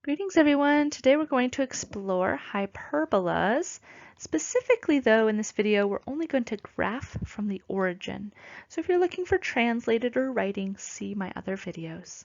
Greetings everyone! Today we're going to explore hyperbolas. Specifically though, in this video we're only going to graph from the origin. So if you're looking for translated or writing, see my other videos.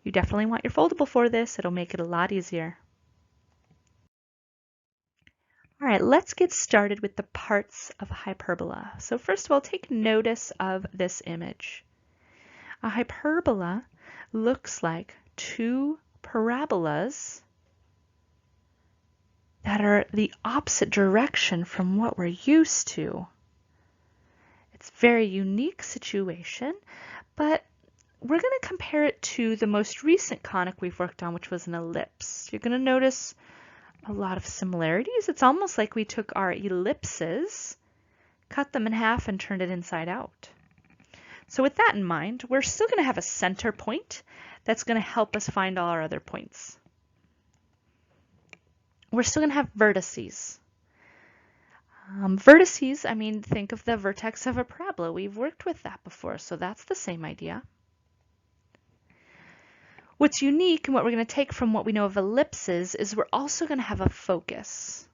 You definitely want your foldable for this, it'll make it a lot easier. Alright, let's get started with the parts of a hyperbola. So first of all, take notice of this image. A hyperbola looks like two parabolas that are the opposite direction from what we're used to. It's a very unique situation, but we're going to compare it to the most recent conic we've worked on, which was an ellipse. You're going to notice a lot of similarities. It's almost like we took our ellipses, cut them in half, and turned it inside out. So with that in mind, we're still going to have a center point that's going to help us find all our other points. We're still going to have vertices. Vertices, I mean, think of the vertex of a parabola. We've worked with that before, so that's the same idea. What's unique and what we're going to take from what we know of ellipses is we're also going to have a focus.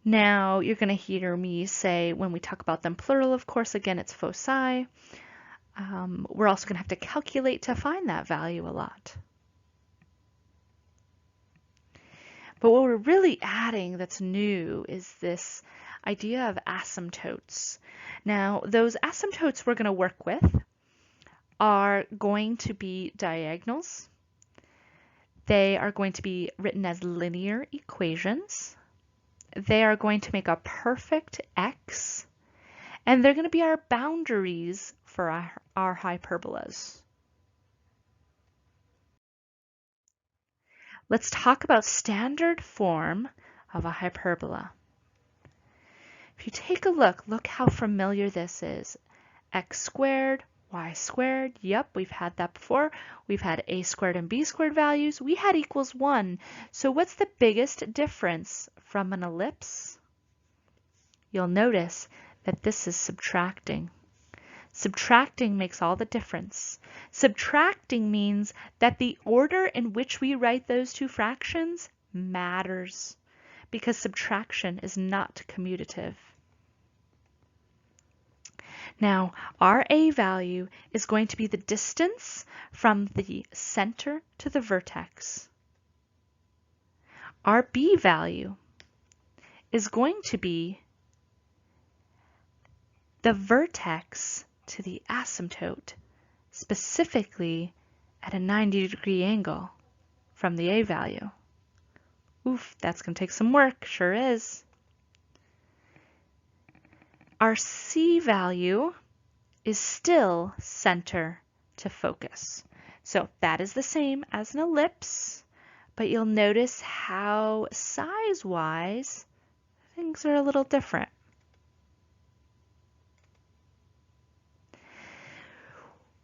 Now, you're going to hear me say when we talk about them plural, of course, again, it's foci. We're also going to have to calculate to find that value a lot. But what we're really adding that's new is this idea of asymptotes. Now, those asymptotes we're going to work with are going to be diagonals. They are going to be written as linear equations. They are going to make a perfect x, and they're going to be our boundaries for our hyperbolas. Let's talk about standard form of a hyperbola. If you take a look how familiar this is. X squared, y squared, yep, we've had that before. We've had a squared and b squared values. We had equals 1. So what's the biggest difference from an ellipse? You'll notice that this is subtracting. Subtracting makes all the difference. Subtracting means that the order in which we write those two fractions matters, because subtraction is not commutative. Now, our A value is going to be the distance from the center to the vertex. Our B value is going to be the vertex to the asymptote, specifically at a 90-degree angle from the A value. Oof, that's going to take some work, sure is. Our C value is still center to focus. So that is the same as an ellipse, but you'll notice how size-wise things are a little different.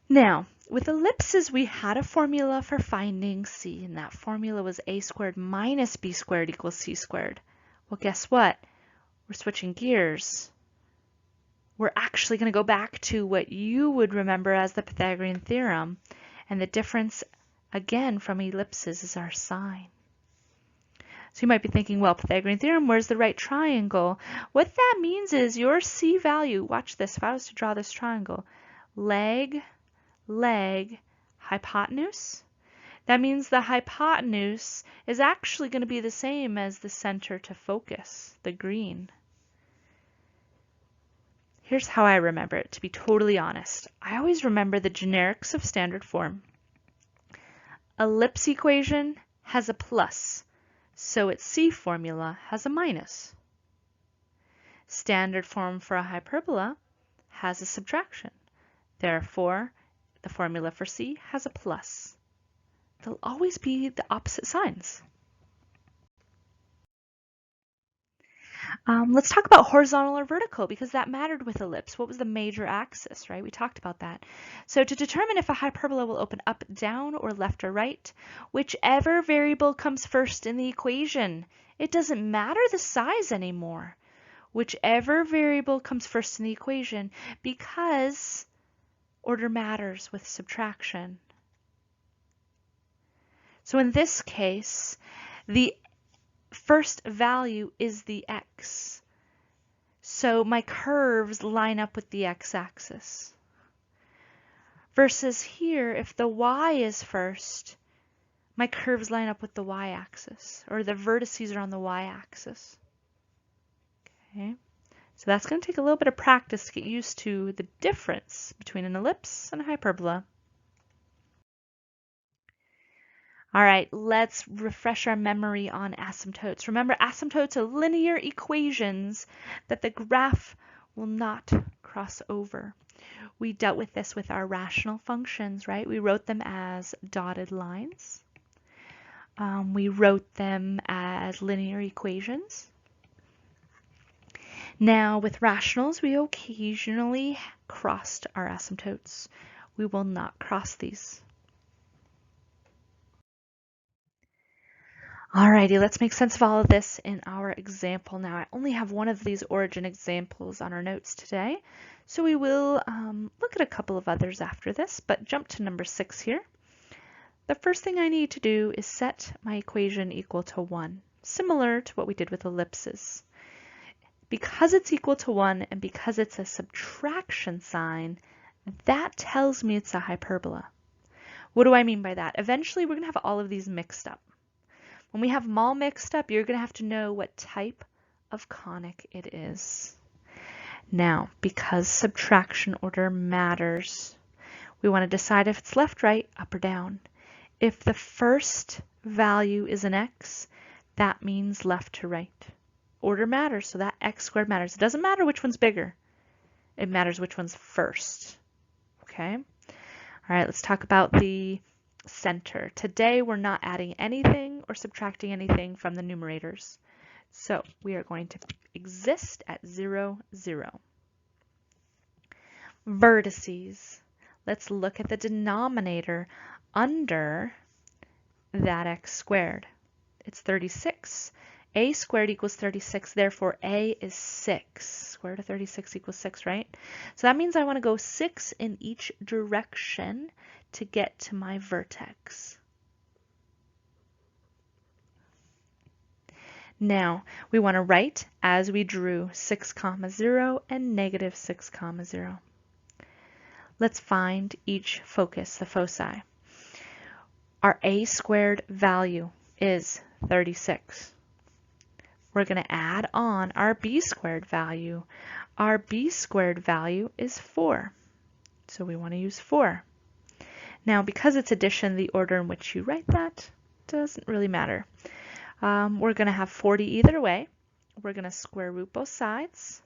Now, with ellipses, we had a formula for finding C, and that formula was a squared minus b squared equals c squared. Well, guess what? We're switching gears. We're actually going to go back to what you would remember as the Pythagorean theorem, and the difference, again, from ellipses is our sign. So you might be thinking, well, Pythagorean theorem, where's the right triangle? What that means is your C value, watch this, if I was to draw this triangle, leg, leg, hypotenuse. That means the hypotenuse is actually going to be the same as the center to focus, the green. Here's how I remember it, to be totally honest. I always remember the generics of standard form. Ellipse equation has a plus, so its C formula has a minus. Standard form for a hyperbola has a subtraction. Therefore, the formula for C has a plus. They'll always be the opposite signs. Let's talk about horizontal or vertical, because that mattered with ellipse. What was the major axis, right? We talked about that. So to determine if a hyperbola will open up, down, or left or right, whichever variable comes first in the equation, it doesn't matter the size anymore. Whichever variable comes first in the equation, because order matters with subtraction. So in this case, the first value is the x. So my curves line up with the x-axis. Versus here, if the y is first, my curves line up with the y-axis, or the vertices are on the y-axis. Okay, so that's going to take a little bit of practice to get used to the difference between an ellipse and a hyperbola. All right, let's refresh our memory on asymptotes. Remember, asymptotes are linear equations that the graph will not cross over. We dealt with this with our rational functions, right? We wrote them as dotted lines. We wrote them as linear equations. Now, with rationals, we occasionally crossed our asymptotes. We will not cross these. Alrighty, let's make sense of all of this in our example now. I only have one of these origin examples on our notes today, so we will look at a couple of others after this, but jump to number 6 here. The first thing I need to do is set my equation equal to 1, similar to what we did with ellipses. Because it's equal to 1 and because it's a subtraction sign, that tells me it's a hyperbola. What do I mean by that? Eventually, we're going to have all of these mixed up. When we have them all mixed up, you're going to have to know what type of conic it is. Now, because subtraction order matters, we want to decide if it's left, right, up, or down. If the first value is an x, that means left to right. Order matters, so that x squared matters. It doesn't matter which one's bigger. It matters which one's first. Okay? All right, let's talk about the center. Today, we're not adding anything or subtracting anything from the numerators. So we are going to exist at 0, 0. Vertices. Let's look at the denominator under that x squared. It's 36. A squared equals 36, therefore A is 6. Square root of 36 equals 6, right? So that means I want to go 6 in each direction to get to my vertex. Now, we want to write, as we drew, 6, 0 and negative 6, 0. Let's find each focus, the foci. Our a squared value is 36. We're going to add on our b squared value. Our b squared value is 4. So we want to use 4. Now, because it's addition, the order in which you write that doesn't really matter. We're going to have 40 either way. We're going to square root both sides.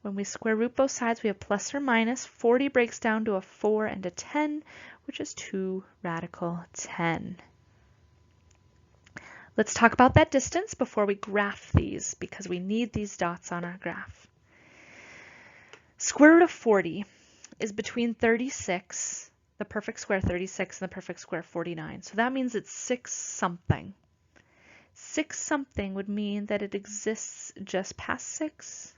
When we square root both sides, we have plus or minus. 40 breaks down to a 4 and a 10, which is 2 radical 10. Let's talk about that distance before we graph these, because we need these dots on our graph. Square root of 40 is between 36, the perfect square 36, and the perfect square 49. So that means it's 6 something. 6 something would mean that it exists just past 6,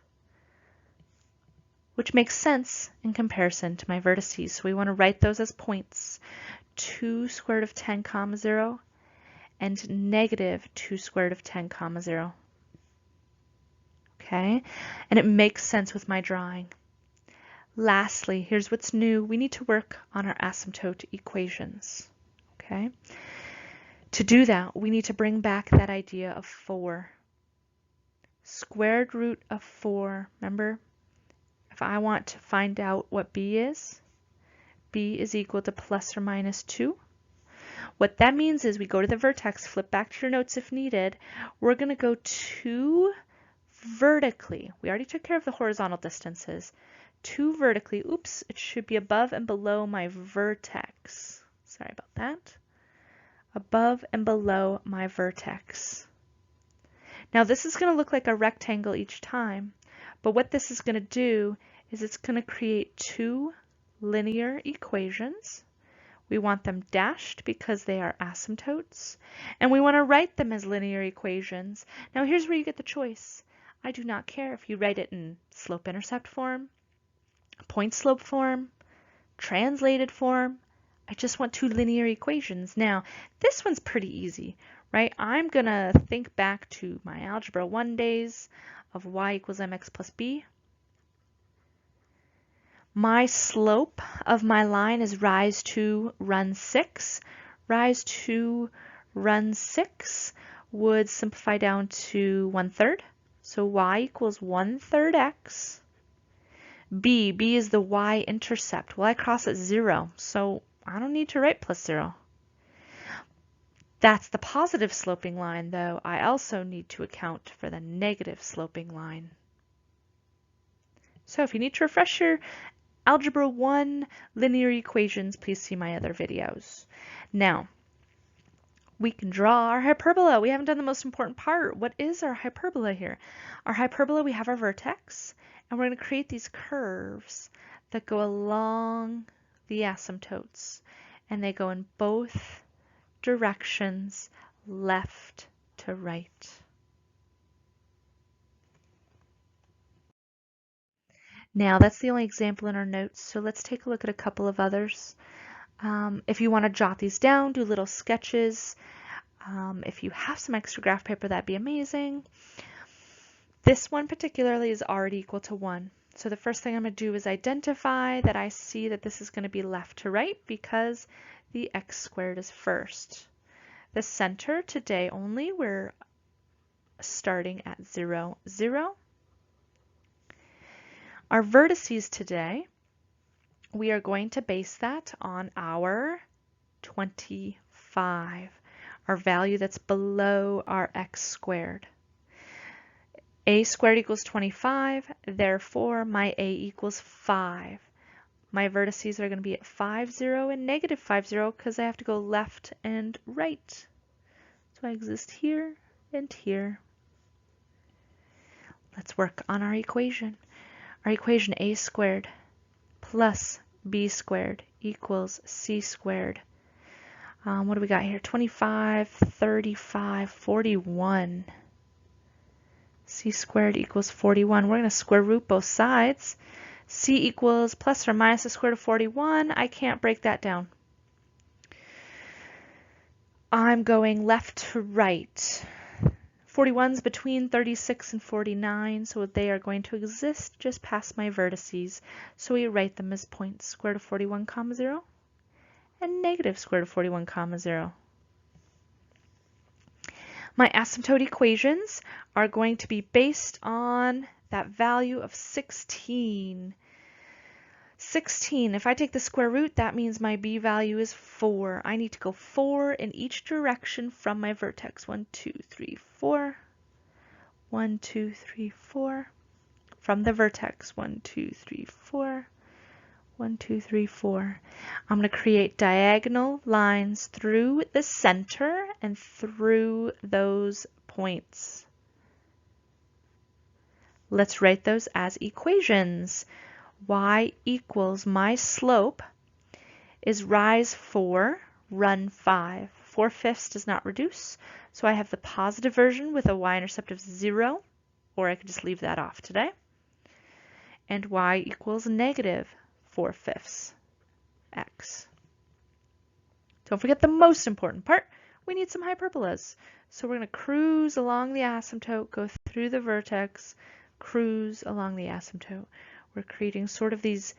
which makes sense in comparison to my vertices. So we want to write those as points. 2 square root of 10, 0, and negative 2 square root of 10, 0. Okay, and it makes sense with my drawing. Lastly, here's what's new. We need to work on our asymptote equations. Okay, to do that, we need to bring back that idea of 4. Squared root of 4, remember? If I want to find out what b is equal to plus or minus 2. What that means is we go to the vertex, flip back to your notes if needed. We're going to go 2 vertically. We already took care of the horizontal distances. 2 vertically. Oops, it should be above and below my vertex. Sorry about that. Above and below my vertex. Now this is going to look like a rectangle each time, but what this is going to do is it's going to create 2 linear equations. We want them dashed because they are asymptotes, and we want to write them as linear equations. Now here's where you get the choice. I do not care if you write it in slope-intercept form, point-slope form, translated form. I just want two linear equations. Now, this one's pretty easy, right? I'm going to think back to my Algebra 1 days of y equals mx plus b. My slope of my line is rise to run 6. Rise to run 6 would simplify down to 1/3. So y equals 1/3 x. B is the y-intercept. Well, I cross at 0, so I don't need to write plus 0. That's the positive sloping line, though. I also need to account for the negative sloping line. So if you need to refresh your Algebra 1 linear equations, please see my other videos. Now, we can draw our hyperbola. We haven't done the most important part. What is our hyperbola here? Our hyperbola, we have our vertex, and we're going to create these curves that go along the asymptotes, and they go in both directions, left to right. Now, that's the only example in our notes, so let's take a look at a couple of others. If you want to jot these down, do little sketches. If you have some extra graph paper, that'd be amazing. This one particularly is already equal to 1. So the first thing I'm going to do is identify that I see that this is going to be left to right because the x squared is first. The center today only, we're starting at 0, 0. Our vertices today, we are going to base that on our 25, our value that's below our x squared. A squared equals 25, therefore my a equals 5. My vertices are going to be at 5, 0 and negative 5, 0 because I have to go left and right. So I exist here and here. Let's work on our equation. Our equation a squared plus b squared equals c squared. What do we got here? 25, 35, 41. C squared equals 41. We're going to square root both sides. C equals plus or minus the square root of 41. I can't break that down. I'm going left to right. 41's between 36 and 49, so they are going to exist just past my vertices. So we write them as points square root of 41 comma 0 and negative square root of 41 comma 0. My asymptote equations are going to be based on that value of 16. 16, if I take the square root, that means my b value is 4. I need to go 4 in each direction from my vertex. 1, 2, 3, 4. 1, 2, 3, 4. From the vertex. 1, 2, 3, 4. 1, 2, 3, 4. I'm going to create diagonal lines through the center and through those points. Let's write those as equations. Y equals my slope is rise 4, run 5. 4/5 does not reduce, so I have the positive version with a y-intercept of 0, or I could just leave that off today. And y equals negative 4/5 x. Don't forget the most important part. We need some hyperbolas. So we're going to cruise along the asymptote, go through the vertex, cruise along the asymptote. We're creating sort of these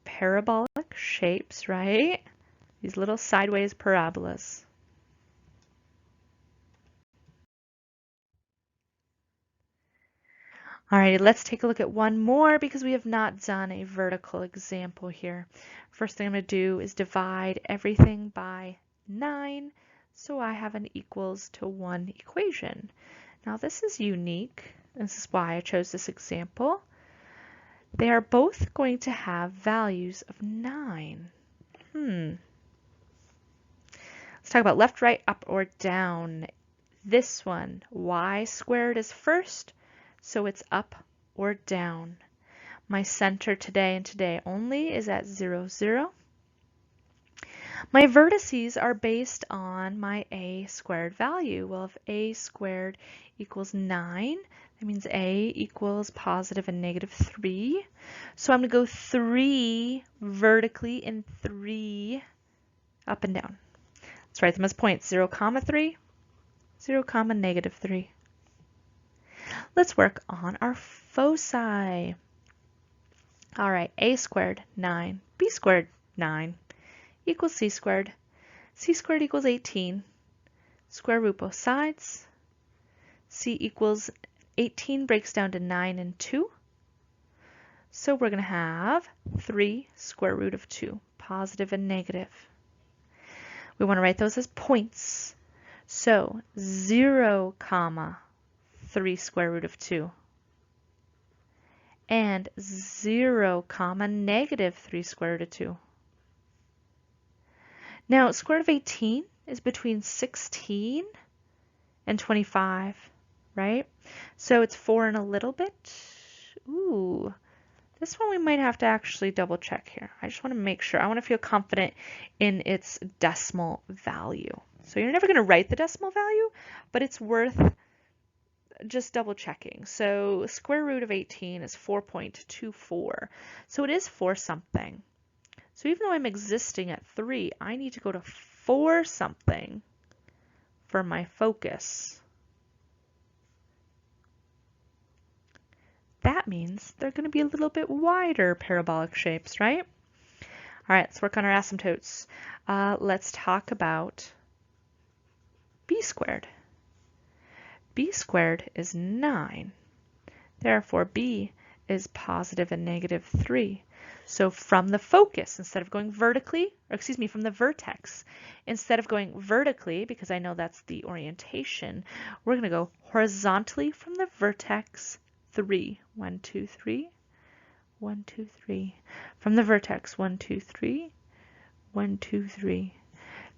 parabolic shapes, right? These little sideways parabolas. Alrighty, let's take a look at one more because we have not done a vertical example here. First thing I'm going to do is divide everything by 9, so I have an equals to 1 equation. Now this is unique. This is why I chose this example. They are both going to have values of 9. Let's talk about left, right, up, or down. This one, y squared is first, so it's up or down. My center today and today only is at 0, 0. My vertices are based on my a squared value. Well, if a squared equals 9, that means a equals positive and negative 3. So I'm going to go 3 vertically and 3 up and down. Let's write them as points, 0, 3, 0, -3. Let's work on our foci. All right, a squared, 9, b squared, 9, equals c squared. C squared equals 18. Square root both sides. C equals 18 breaks down to 9 and 2. So we're going to have 3 square root of 2, positive and negative. We want to write those as points. So 0, 3 square root of 2. And 0, -3 square root of 2. Now, square root of 18 is between 16 and 25, right? So it's 4 and a little bit. Ooh, this one we might have to actually double check here. I just want to make sure. I want to feel confident in its decimal value. So you're never going to write the decimal value, but it's worth just double checking. So square root of 18 is 4.24. So it is 4 something. So even though I'm existing at 3, I need to go to 4 something for my focus. That means they're going to be a little bit wider parabolic shapes, right? All right, let's work on our asymptotes. Let's talk about b squared. B squared is 9. Therefore, b is positive and negative 3. So from the focus, instead of going vertically, or excuse me, from the vertex, instead of going vertically, because I know that's the orientation, we're going to go horizontally from the vertex 3. 1, 2, 3. 1, 2, 3. From the vertex 1, 2, 3. 1, 2, 3.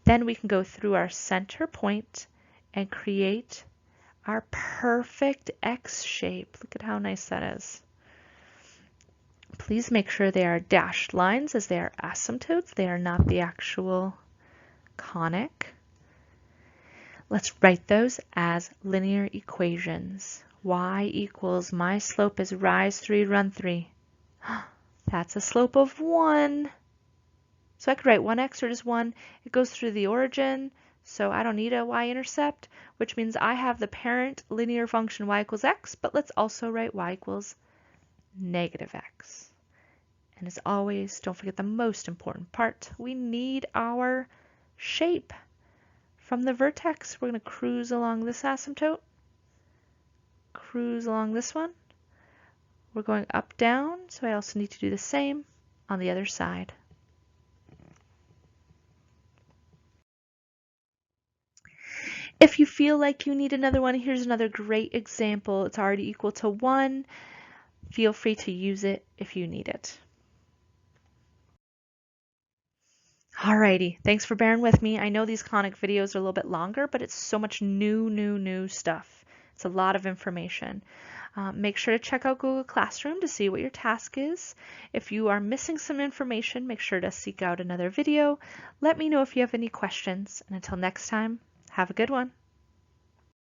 Then we can go through our center point and create our perfect X shape. Look at how nice that is. Please make sure they are dashed lines as they are asymptotes. They are not the actual conic. Let's write those as linear equations. Y equals my slope is rise 3, run 3. That's a slope of 1. So I could write 1x or just 1. It goes through the origin, so I don't need a y-intercept, which means I have the parent linear function y equals x, but let's also write y equals negative x. And as always, don't forget the most important part. We need our shape. From the vertex, we're going to cruise along this asymptote, cruise along this one. We're going up, down, so I also need to do the same on the other side. If you feel like you need another one, here's another great example. It's already equal to 1. Feel free to use it if you need it. Alrighty, thanks for bearing with me. I know these conic videos are a little bit longer, but it's so much new stuff. It's a lot of information. Make sure to check out Google Classroom to see what your task is. If you are missing some information, make sure to seek out another video. Let me know if you have any questions, and until next time, have a good one.